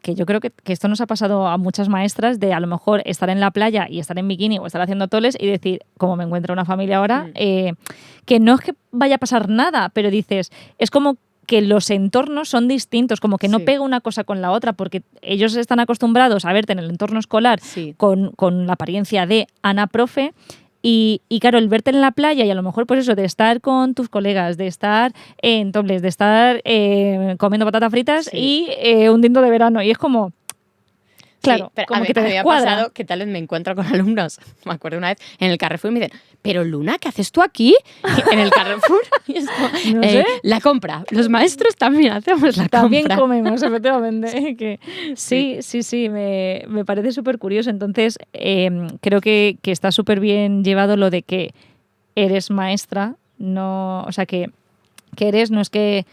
que yo creo que esto nos ha pasado a muchas maestras de a lo mejor estar en la playa y estar en bikini o estar haciendo toles y decir, como me encuentro una familia ahora, que no es que vaya a pasar nada, pero dices, es como que los entornos son distintos, como que no pega una cosa con la otra, porque ellos están acostumbrados a verte en el entorno escolar con la apariencia de Ana profe. Y claro, el verte en la playa y a lo mejor pues eso, de estar con tus colegas, de estar en topless, de estar comiendo patatas fritas y un tinto de verano. Y es como, claro, pero como a mí, que te me ha descuadra. pasado que tal vez me encuentro con alumnos. Me acuerdo una vez en el Carrefour y me dicen, pero Luna, ¿qué haces tú aquí? En el Carrefour. Y es como, No sé. La compra. Los maestros también hacemos la También compra. comemos, efectivamente. Que sí, me parece súper curioso. Entonces, creo que está súper bien llevado lo de que eres maestra, no, o sea, que eres, no es que,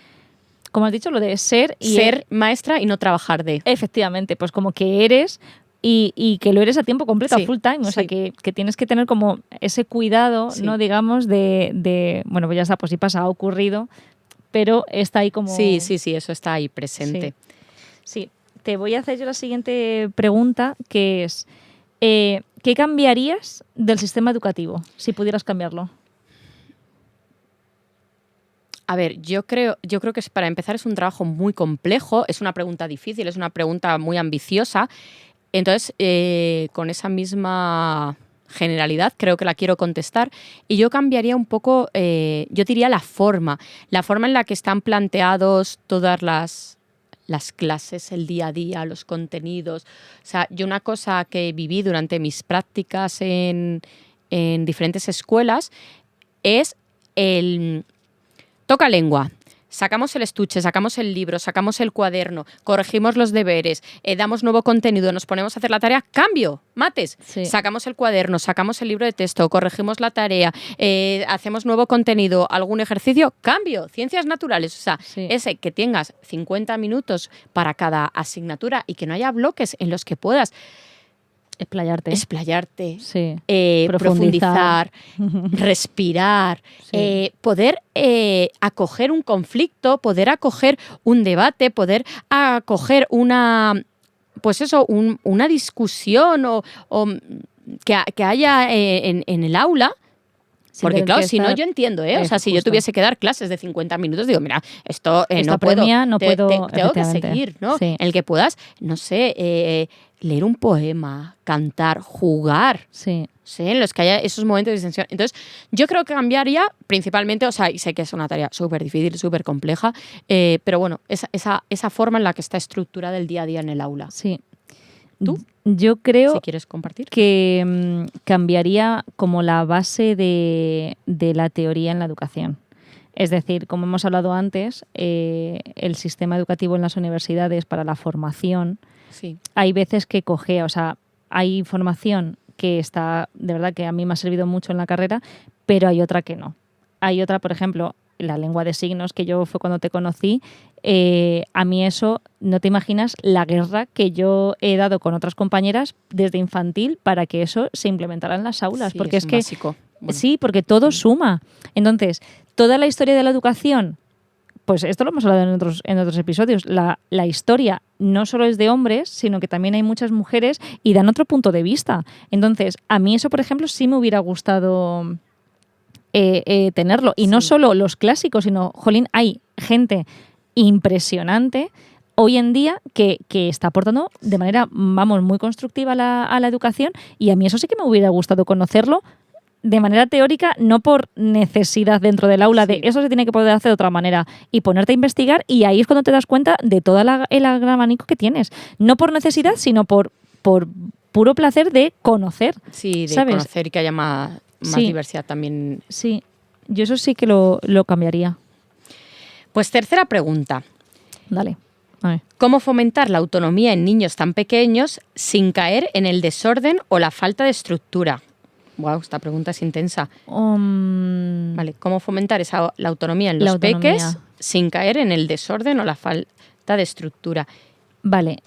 como has dicho, lo de ser y ser maestra y no trabajar de. Efectivamente, pues como que eres y que lo eres a tiempo completo, a full time. O sea, que tienes que tener como ese cuidado, ¿no? Digamos, bueno, pues ya está, pues sí pasa, ha ocurrido, pero está ahí como... Sí, eso está ahí presente. Sí. Te voy a hacer yo la siguiente pregunta, que es, ¿qué cambiarías del sistema educativo si pudieras cambiarlo? A ver, yo creo que para empezar es un trabajo muy complejo, es una pregunta difícil, es una pregunta muy ambiciosa. Entonces, con esa misma generalidad creo que la quiero contestar y yo cambiaría un poco, yo diría la forma en la que están planteados todas las clases, el día a día, los contenidos. O sea, yo una cosa que viví durante mis prácticas en diferentes escuelas es el toca lengua. Sacamos el estuche, sacamos el libro, sacamos el cuaderno, corregimos los deberes, damos nuevo contenido, nos ponemos a hacer la tarea, cambio, mates. Sacamos el cuaderno, sacamos el libro de texto, corregimos la tarea, hacemos nuevo contenido, algún ejercicio, cambio, ciencias naturales. O sea, ese que tengas 50 minutos para cada asignatura y que no haya bloques en los que puedas explayarte, profundizar, respirar, poder acoger un conflicto, poder acoger un debate, poder acoger una discusión o que haya en el aula. Porque claro, si no, yo entiendo, o sea, si yo tuviese que dar clases de 50 minutos, digo, mira, esto no puedo. Tengo que seguir, ¿no? En el que puedas, no sé, leer un poema, cantar, jugar. Sí, en los que haya esos momentos de distensión. Entonces, yo creo que cambiaría principalmente, o sea, y sé que es una tarea súper difícil, súper compleja, pero bueno, esa forma en la que está estructurada el día a día en el aula. Sí. ¿Tú? Yo creo si quieres compartir. Que cambiaría como la base de la teoría en la educación. Es decir, como hemos hablado antes, el sistema educativo en las universidades para la formación, hay veces que cojea, o sea, hay formación que está, de verdad que a mí me ha servido mucho en la carrera, pero hay otra que no. Hay otra, por ejemplo, la lengua de signos, que yo fue cuando te conocí, a mí eso, no te imaginas la guerra que yo he dado con otras compañeras desde infantil para que eso se implementara en las aulas. Sí, porque es que básico. Bueno. Sí, porque todo suma. Entonces, toda la historia de la educación, pues esto lo hemos hablado en otros episodios, la historia no solo es de hombres, sino que también hay muchas mujeres y dan otro punto de vista. Entonces, a mí eso, por ejemplo, sí me hubiera gustado tenerlo. Y no solo los clásicos, sino, jolín, hay gente impresionante hoy en día que está aportando de manera, vamos, muy constructiva a la educación, y a mí eso sí que me hubiera gustado conocerlo de manera teórica, no por necesidad dentro del aula, de eso se tiene que poder hacer de otra manera, y ponerte a investigar, y ahí es cuando te das cuenta de todo el gran abanico que tienes. No por necesidad, sino por puro placer de conocer. Sí, de ¿sabes? conocer y que haya más diversidad también. Sí, yo eso sí que lo cambiaría. Pues tercera pregunta. Dale. A ver. ¿Cómo fomentar la autonomía en niños tan pequeños sin caer en el desorden o la falta de estructura? Wow, esta pregunta es intensa. Vale, ¿cómo fomentar la autonomía en los peques sin caer en el desorden o la falta de estructura? Vale,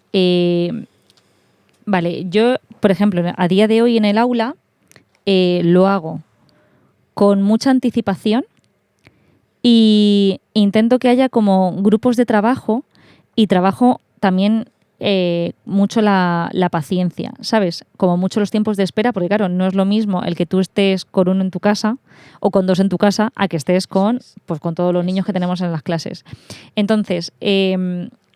yo, por ejemplo, a día de hoy en el aula lo hago con mucha anticipación y intento que haya como grupos de trabajo y trabajo también mucho la paciencia, ¿sabes? Como mucho los tiempos de espera, porque claro, no es lo mismo el que tú estés con uno en tu casa o con dos en tu casa a que estés con todos los niños que tenemos en las clases. Entonces,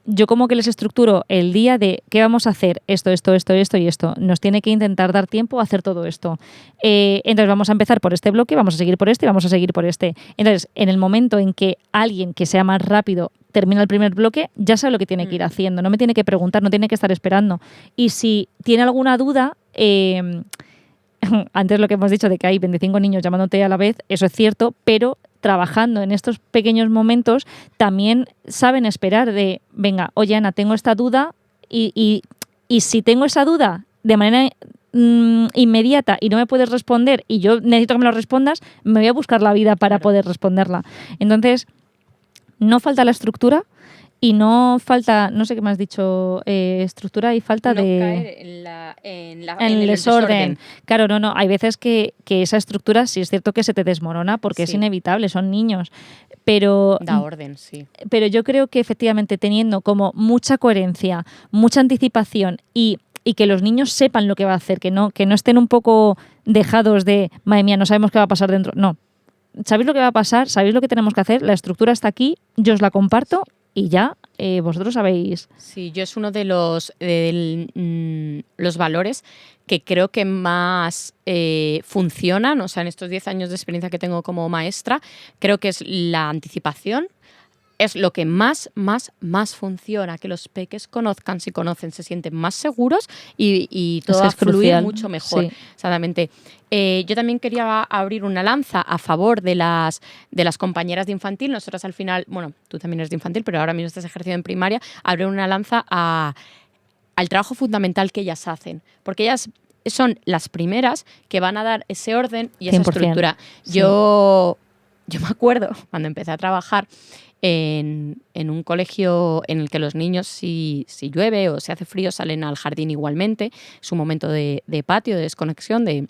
yo como que les estructuro el día de qué vamos a hacer, esto y esto. Nos tiene que intentar dar tiempo a hacer todo esto. Entonces vamos a empezar por este bloque, vamos a seguir por este y vamos a seguir por este. Entonces, en el momento en que alguien que sea más rápido termina el primer bloque, ya sabe lo que tiene que ir haciendo. No me tiene que preguntar, no tiene que estar esperando. Y si tiene alguna duda, antes lo que hemos dicho de que hay 25 niños llamándote a la vez, eso es cierto, pero trabajando en estos pequeños momentos también saben esperar de, venga, oye Ana, tengo esta duda y si tengo esa duda de manera inmediata y no me puedes responder y yo necesito que me lo respondas, me voy a buscar la vida para poder responderla. Entonces, no falta la estructura y no falta, no sé qué me has dicho, estructura y falta no de... caer en el desorden. Claro, no. Hay veces que esa estructura sí es cierto que se te desmorona porque es inevitable, son niños. Pero da orden, sí. Pero yo creo que efectivamente teniendo como mucha coherencia, mucha anticipación y que los niños sepan lo que va a hacer, que no estén un poco dejados de, madre mía, no sabemos qué va a pasar dentro. No. Sabéis lo que va a pasar, sabéis lo que tenemos que hacer, la estructura está aquí, yo os la comparto y ya vosotros sabéis. Sí, yo es uno de los valores que creo que más funcionan, o sea, en estos 10 años de experiencia que tengo como maestra, creo que es la anticipación. Es lo que más funciona, que los peques conozcan, si conocen, se sienten más seguros y todo va a fluir mucho mejor. Sí. Exactamente. Yo también quería abrir una lanza a favor de las compañeras de infantil. Nosotras al final, bueno, tú también eres de infantil, pero ahora mismo estás ejerciendo en primaria, abrir una lanza al trabajo fundamental que ellas hacen. Porque ellas son las primeras que van a dar ese orden y esa estructura. Sí. Yo me acuerdo cuando empecé a trabajar en un colegio en el que los niños, si llueve o se hace frío, salen al jardín igualmente. Es un momento de patio, de desconexión, de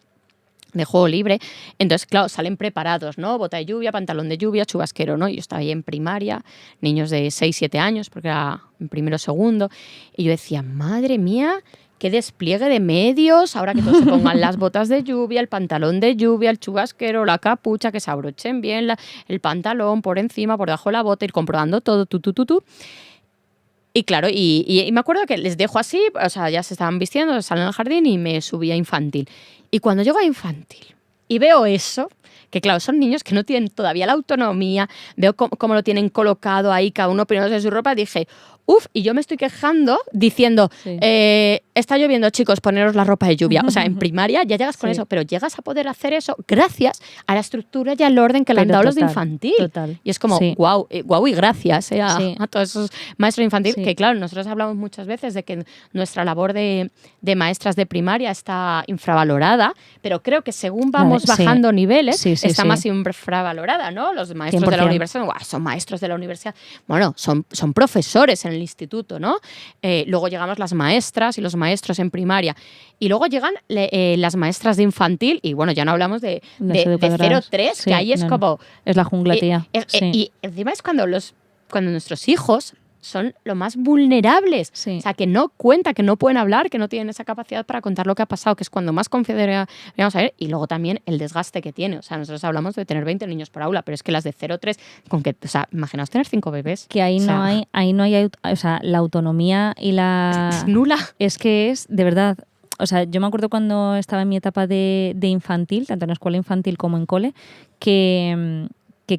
juego libre. Entonces, claro, salen preparados, ¿no? Bota de lluvia, pantalón de lluvia, chubasquero, ¿no? Yo estaba ahí en primaria, niños de 6, 7 años, porque era en primero o segundo, y yo decía, madre mía, qué despliegue de medios, ahora que todos se pongan las botas de lluvia, el pantalón de lluvia, el chubasquero, la capucha, que se abrochen bien el pantalón por encima, por debajo de la bota, ir comprobando todo, tú. Y claro, y me acuerdo que les dejo así, o sea, ya se estaban vistiendo, salen al jardín y me subí a infantil. Y cuando llego a infantil y veo eso, que claro, son niños que no tienen todavía la autonomía, veo cómo lo tienen colocado ahí, cada uno poniéndose su ropa, dije, y yo me estoy quejando diciendo, está lloviendo, chicos, poneros la ropa de lluvia. O sea, en primaria ya llegas con eso, pero llegas a poder hacer eso gracias a la estructura y al orden que le han dado los de infantil. Total. Y es como, guau y gracias a todos esos maestros de infantil, que claro, nosotros hablamos muchas veces de que nuestra labor de maestras de primaria está infravalorada, pero creo que según vamos bajando niveles, está más infravalorada, ¿no? Los maestros 100%. De la universidad, son maestros de la universidad. Bueno, son profesores en el instituto, ¿no? Luego llegamos las maestras y los maestros en primaria. Y luego llegan las maestras de infantil y, bueno, ya no hablamos de 0-3, que ahí es como... Es la jungla, tía. Y encima es cuando nuestros hijos son lo más vulnerables. O sea, que no cuenta, que no pueden hablar, que no tienen esa capacidad para contar lo que ha pasado, que es cuando más confianza deberíamos saber. Y luego también el desgaste que tiene. O sea, nosotros hablamos de tener 20 niños por aula, pero es que las de 0-3, o sea, imaginaos tener 5 bebés. Que ahí no hay, o sea, la autonomía y la... Es nula. Es que es, de verdad... O sea, yo me acuerdo cuando estaba en mi etapa de infantil, tanto en escuela infantil como en cole, que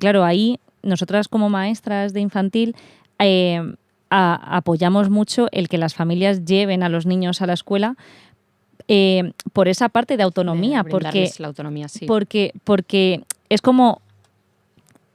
claro, ahí nosotras como maestras de infantil apoyamos mucho el que las familias lleven a los niños a la escuela por esa parte de autonomía. Porque la autonomía, sí. Porque es como...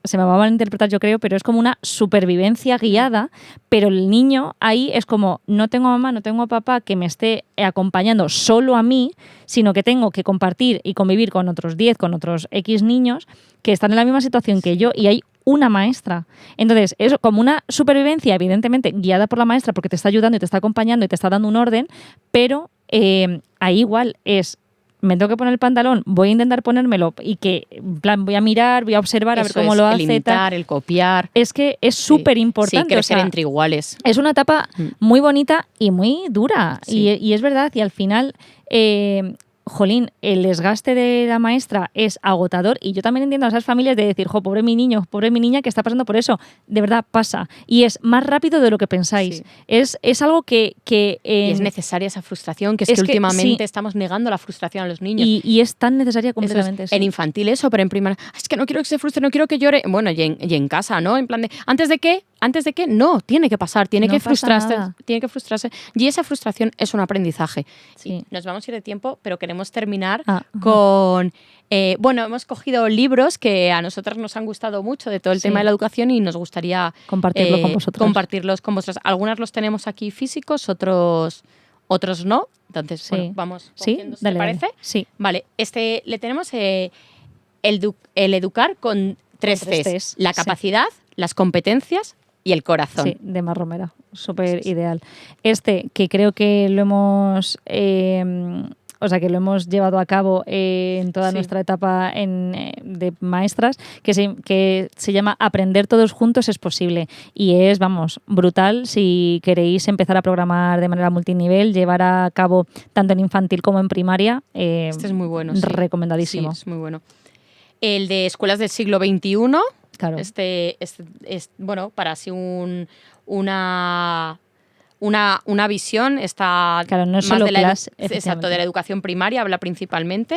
Se me va a malinterpretar, yo creo, pero es como una supervivencia guiada, pero el niño ahí es como, no tengo a mamá, no tengo a papá que me esté acompañando solo a mí, sino que tengo que compartir y convivir con otros 10, con otros X niños que están en la misma situación que yo y hay una maestra. Entonces, es como una supervivencia, evidentemente, guiada por la maestra porque te está ayudando y te está acompañando y te está dando un orden, pero ahí igual es me tengo que poner el pantalón, voy a intentar ponérmelo y que, en plan, voy a mirar, voy a observar a ver cómo lo hace. El imitar, el copiar. Es que es súper importante. Sí, crecer entre iguales. Es una etapa muy bonita y muy dura. Sí. Y es verdad, y al final... jolín, el desgaste de la maestra es agotador y yo también entiendo a esas familias de decir, jo, pobre mi niño, pobre mi niña que está pasando por eso. De verdad pasa. Y es más rápido de lo que pensáis. Sí. Es algo que y es necesaria esa frustración, que últimamente estamos negando la frustración a los niños. Y es tan necesaria completamente. En infantil eso, pero en primaria, es que no quiero que se frustre, no quiero que llore. Bueno, y en casa, ¿no? En plan de, ¿antes de qué? No, tiene que pasar, tiene que frustrarse. Y esa frustración es un aprendizaje. Sí. Nos vamos a ir de tiempo, pero queremos terminar con... hemos cogido libros que a nosotros nos han gustado mucho de todo el tema de la educación y nos gustaría compartirlos con vosotros. Algunos los tenemos aquí físicos, otros no. Entonces, bueno, vamos cogiendo, ¿te parece? Sí. Vale, le tenemos el educar con tres Cs. La capacidad, las competencias y el corazón. Sí, de Mar Romera. Súper ideal. Que creo que lo hemos... que lo hemos llevado a cabo en toda nuestra etapa de maestras, que se llama Aprender todos juntos es posible. Y es, brutal si queréis empezar a programar de manera multinivel, llevar a cabo tanto en infantil como en primaria. Este es muy bueno. Recomendadísimo. Sí, es muy bueno. El de escuelas del siglo XXI, claro. Es para así una visión, está no es más solo de la educación primaria, habla principalmente,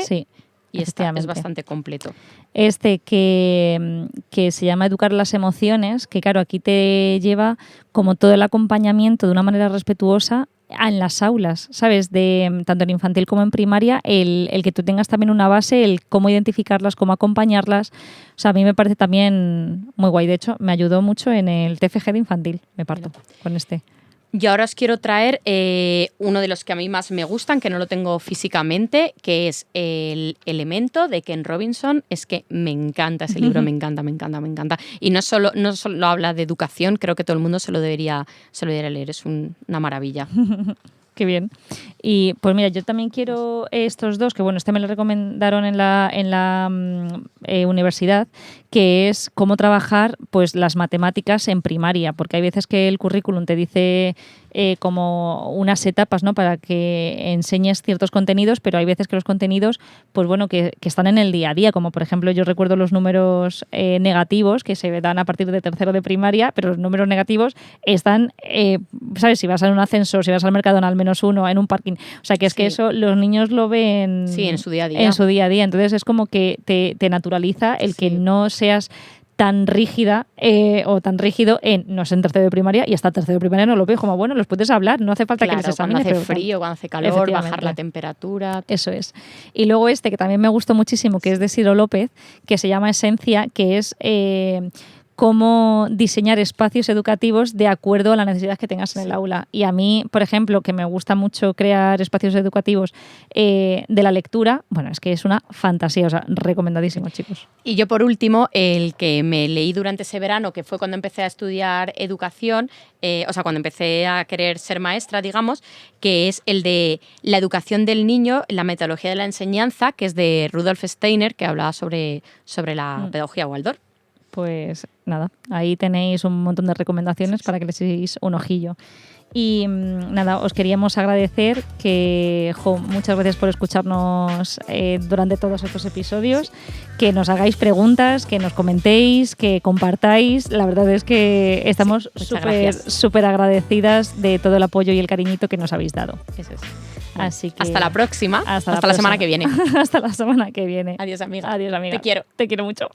y es bastante completo. Que se llama Educar las emociones, que claro, aquí te lleva como todo el acompañamiento de una manera respetuosa en las aulas, ¿sabes? Tanto en infantil como en primaria, el que tú tengas también una base, el cómo identificarlas, cómo acompañarlas. O sea, a mí me parece también muy guay. De hecho, me ayudó mucho en el TFG de infantil, me parto con este. Y ahora os quiero traer uno de los que a mí más me gustan, que no lo tengo físicamente, que es El Elemento, de Ken Robinson. Es que me encanta ese libro, me encanta. Y no solo habla de educación, creo que todo el mundo se lo debería leer, es una maravilla. Qué bien. Y pues mira, yo también quiero estos dos, que este me lo recomendaron en la universidad, que es cómo trabajar pues las matemáticas en primaria, porque hay veces que el currículum te dice como unas etapas, ¿no?, para que enseñes ciertos contenidos, pero hay veces que los contenidos pues que están en el día a día, como por ejemplo yo recuerdo los números negativos que se dan a partir de tercero de primaria, pero los números negativos están, ¿sabes? Si vas a un ascensor, si vas al Mercadona al -1, en un parking, o sea que es que eso los niños lo ven en su día a día. En su día a día, entonces es como que te naturaliza el que no seas tan rígida o tan rígido no sé, en tercero de primaria, y hasta tercero de primaria no lo veo como, los puedes hablar, no hace falta que les examines. Cuando hace frío, cuando hace calor, bajar la temperatura. Eso es. Y luego que también me gustó muchísimo, que es de Ciro López, que se llama Esencia, que es cómo diseñar espacios educativos de acuerdo a la necesidad que tengas en el aula. Y a mí, por ejemplo, que me gusta mucho crear espacios educativos de la lectura, es que es una fantasía, o sea, recomendadísimo, chicos. Y yo, por último, el que me leí durante ese verano, que fue cuando empecé a estudiar educación, cuando empecé a querer ser maestra, digamos, que es el de la educación del niño, la metodología de la enseñanza, que es de Rudolf Steiner, que hablaba sobre la pedagogía Waldorf. Pues nada, ahí tenéis un montón de recomendaciones para que les echéis un ojillo. Y nada, os queríamos agradecer que, muchas gracias por escucharnos durante todos estos episodios, que nos hagáis preguntas, que nos comentéis, que compartáis. La verdad es que estamos súper agradecidas de todo el apoyo y el cariñito que nos habéis dado. Eso es. Así que hasta la próxima. Hasta la semana que viene. Hasta la semana que viene. Adiós, amiga. Adiós, amiga. Te quiero. Te quiero mucho.